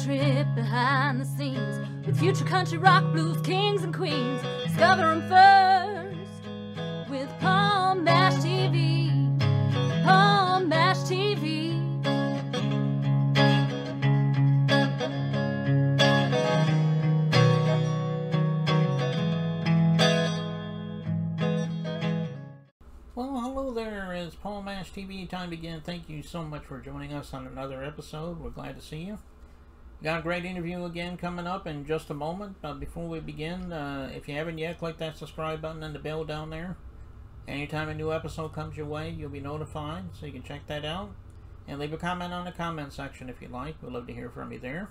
trip behind the scenes with future country rock blues kings and queens. Discover them first with Paul Mash TV. Paul Mash TV. Well, hello there. It's Paul Mash TV time again. Thank you so much for joining us on another episode. We're glad to see you. Got a great interview again coming up in just a moment. But before we begin, if you haven't yet, click that subscribe button and the bell down there. Anytime a new episode comes your way, you'll be notified, so you can check that out. And leave a comment on the comment section if you'd like. We'd love to hear from you there.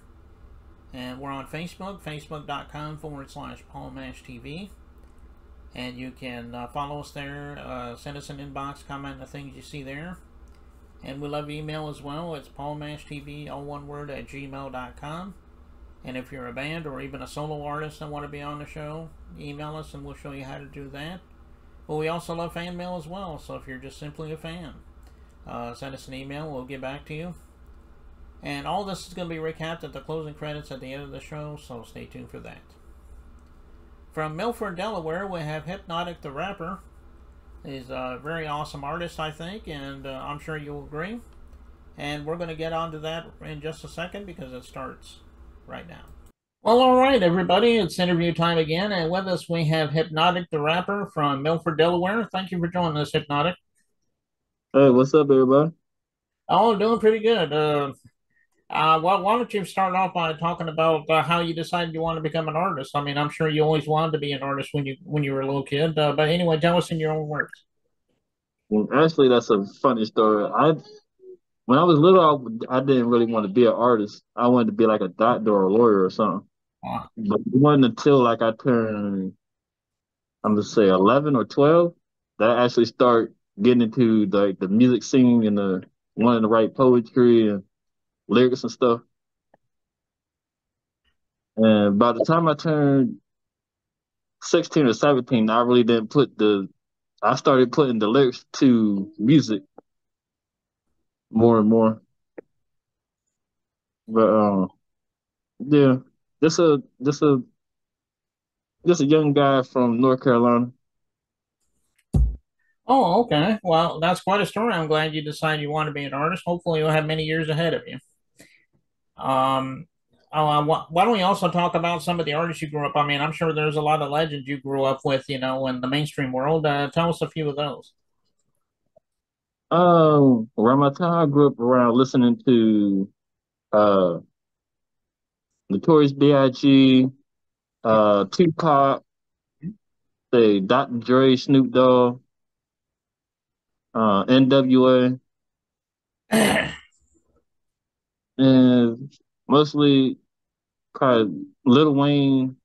And we're on Facebook, facebook.com/Paul Mash TV. And you can follow us there, send us an inbox, comment on the things you see there. And we love email as well. It's paulmashtv, all one word, @gmail.com. And if you're a band or even a solo artist that want to be on the show, email us and we'll show you how to do that. But we also love fan mail as well, so if you're just simply a fan, send us an email, we'll get back to you. And all this is going to be recapped at the closing credits at the end of the show, so stay tuned for that. From Milford, Delaware, we have Hpnotiq the Rapper. He's a very awesome artist, I think, and I'm sure you'll agree. And we're going to get onto that in just a second because it starts right now. Well, all right, everybody, it's interview time again, and with us we have Hpnotiq the Rapper from Milford, Delaware. Thank you for joining us, Hpnotiq. Hey, what's up, everybody? Oh, doing pretty good. Well, why don't you start off by talking about how you decided you want to become an artist? I mean, I'm sure you always wanted to be an artist when you were a little kid, but anyway, tell us in your own words. Well, actually, that's a funny story. When I was little, I didn't really want to be an artist. I wanted to be like a doctor or a lawyer or something. But it wasn't until like I turned, I'm gonna say 11 or 12, that I actually start getting into the music singing and the wanting to write poetry and lyrics and stuff. And by the time I turned 16 or 17, I really didn't I started putting the lyrics to music more and more. But yeah, just a just a just a young guy from North Carolina. Oh, okay. Well, that's quite a story. I'm glad you decided you want to be an artist. Hopefully, you'll have many years ahead of you. Um, why don't we also talk about some of the artists you grew up? I mean, I'm sure there's a lot of legends you grew up with, you know, in the mainstream world. Tell us a few of those. Around my time, I grew up around listening to uh Notorious B.I.G., Tupac, say Dr. Dre, Snoop Dogg, N.W.A., and mostly kind of Lil Wayne,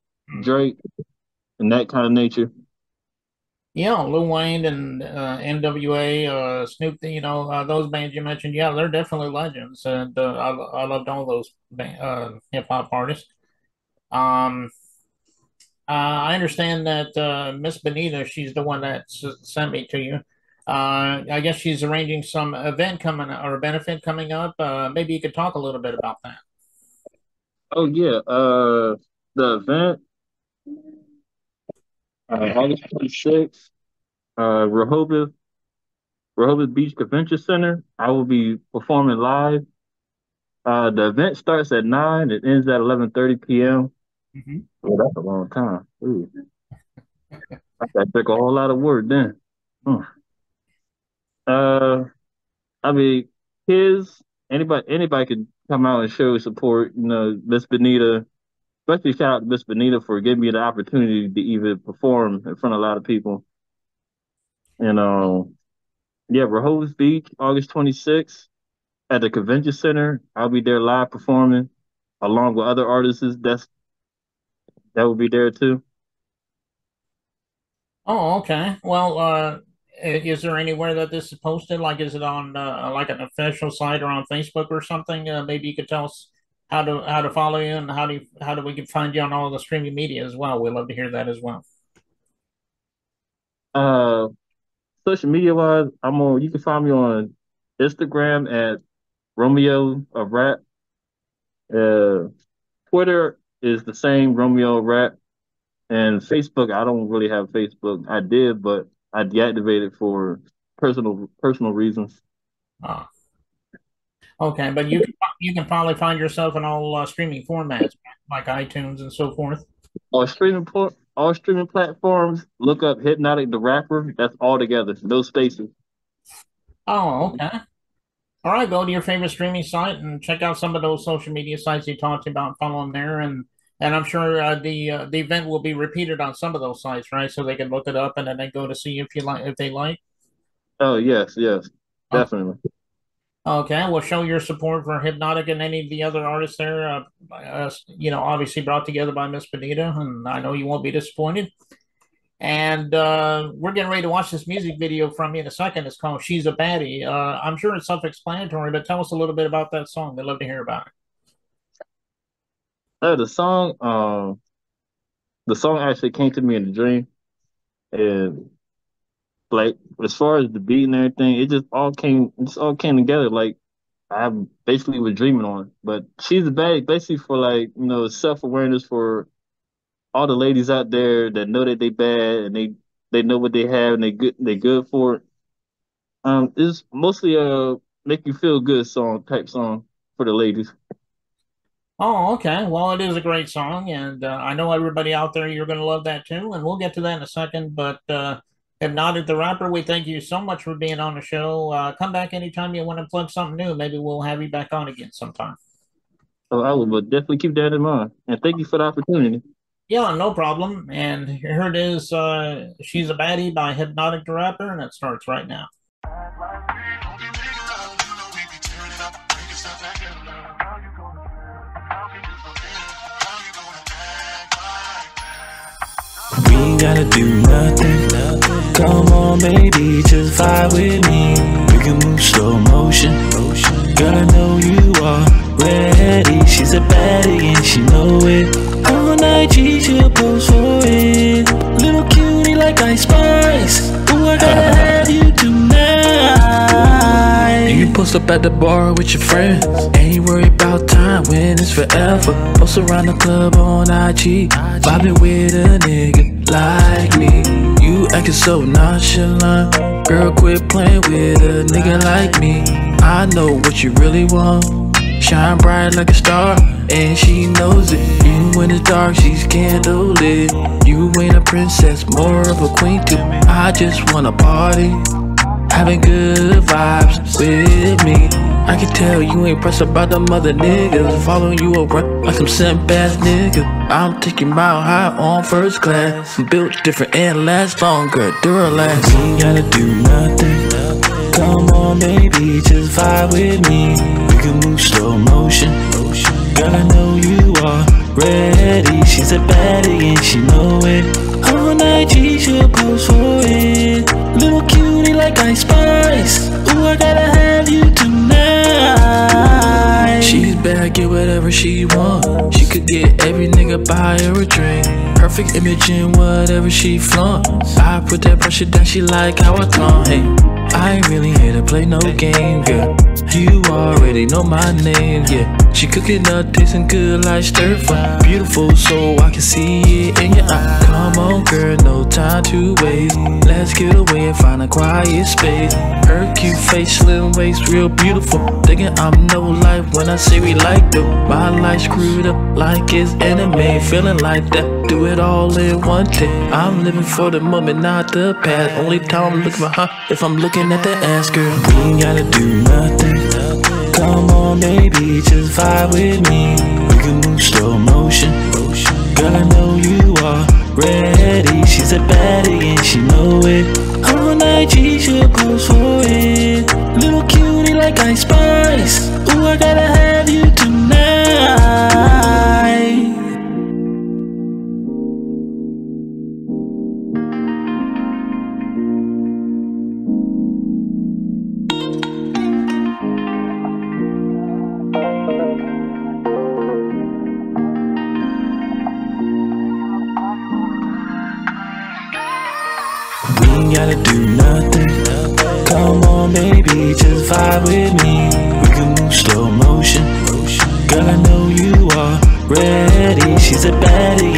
Drake, and that kind of nature. Yeah, Lil Wayne and NWA, Snoop, you know, those bands you mentioned, yeah, they're definitely legends, and I loved all those hip hop artists. Um, I understand that Miss Benita, she's the one that sent me to you. I guess she's arranging some event coming or a benefit coming up. Maybe you could talk a little bit about that. Oh yeah, the event, August 26th, Rehoboth Beach Convention Center. I will be performing live. The event starts at 9. It ends at 11:30 p.m. Mm-hmm. Oh, that's a long time. Ooh, that took a whole lot of work then. Hmm. Uh, I mean, kids, anybody could come out and show support. You know, Miss Benita, especially shout out to Miss Benita for giving me the opportunity to even perform in front of a lot of people. And yeah, Rehoboth Beach, August 26th at the convention center. I'll be there live performing along with other artists that will be there too. Oh, okay. Well, is there anywhere that this is posted? Like, is it on like an official site or on Facebook or something? Maybe you could tell us how to follow you and how do we can find you on all the streaming media as well. We'd love to hear that as well. Uh, Social media wise, you can find me on Instagram at Romeo of Rap, Uh, Twitter is the same, Romeo Rap, and Facebook. I don't really have Facebook. I did, but I deactivated for personal reasons. Oh, okay, but you can probably find yourself in all streaming formats like iTunes and so forth. All streaming platforms. Look up Hpnotiq the rapper. That's all together, no spaces. Oh, okay. All right, go to your favorite streaming site and check out some of those social media sites you talked about. Follow them there, and I'm sure the event will be repeated on some of those sites, right? So they can look it up and then they go to see if they like. Oh yes, yes, Oh, definitely. okay, we'll show your support for Hpnotiq and any of the other artists there. Obviously brought together by Miss Bonita, and I know you won't be disappointed. And we're getting ready to watch this music video from you in a second. It's called "She's a Baddie." I'm sure it's self-explanatory, but tell us a little bit about that song. We'd love to hear about it. The song, the song actually came to me in a dream, and like as far as the beat and everything, just all came together. Like I basically was dreaming on, it. But she's a baddie, basically for like self awareness for all the ladies out there that know that they bad and they know what they have and they good for it. It's mostly a make you feel good song type song for the ladies. Oh, okay. Well, it is a great song, and I know everybody out there, you're going to love that too, and we'll get to that in a second. But Hpnotiq the Rapper, we thank you so much for being on the show. Come back anytime you want to plug something new. Maybe we'll have you back on again sometime. So I will definitely keep that in mind. And thank you for the opportunity. Yeah, no problem. And here it is. She's a Baddie by Hpnotiq the Rapper, and it starts right now. We ain't gotta do nothing. Come on, baby, just vibe with me. We can move slow motion. Girl, I know you are ready. She's a baddie and she know it. All night she'll pose for it. Little cutie like Ice Spice. Ooh, I gotta have you tonight. You can post up at the bar with your friends. Ain't worried about time when it's forever. Post around the club on IG. Vibing with a nigga like me. You acting so nonchalant. Girl, quit playing with a nigga like me. I know what you really want. Shine bright like a star, and she knows it. Even when it's dark, she's candlelit. You ain't a princess, more of a queen too. I just wanna party, having good vibes with me. I can tell you ain't pressed about them other niggas following you around like some simp ass niggas. I'm taking mile high on first class. I'm built different and last longer, Duralast. We ain't gotta do nothing. Come on, baby, just vibe with me. We can move slow motion. Girl, I know you are ready. She's a baddie and she know it. All night she'll pose for it. Little cutie like Ice Spice. Ooh, I gotta have you tonight. She's bad, get whatever she want. She could get every nigga buy her a drink. Perfect image in whatever she flaunts. I put that pressure down, she like how I taunt. Hey, I ain't really here to play no game, girl. You already know my name, yeah. She cooking up, tasting good like stir fry. Beautiful, so I can see it in your eye. Come on, girl, no time to waste. Let's get away and find a quiet space. Her cute face, slim waist, real beautiful. Thinking I'm no life when I say we like though. My life screwed up like it's anime. Feeling like that, do it all in one day. I'm living for the moment, not the past. Only time I'm looking for her if I'm looking at the ass, girl. We ain't gotta do nothing. Come on, baby, just vibe with me. We can move slow motion. Girl, I know you are ready. She's a baddie and she know it. All night she'll pose for it. Little cutie like Ice Spice. Ooh, I gotta have you tonight. We ain't gotta do nothing. Come on, baby, just vibe with me. We can move slow motion. Girl, I know you ready. She's a baddie.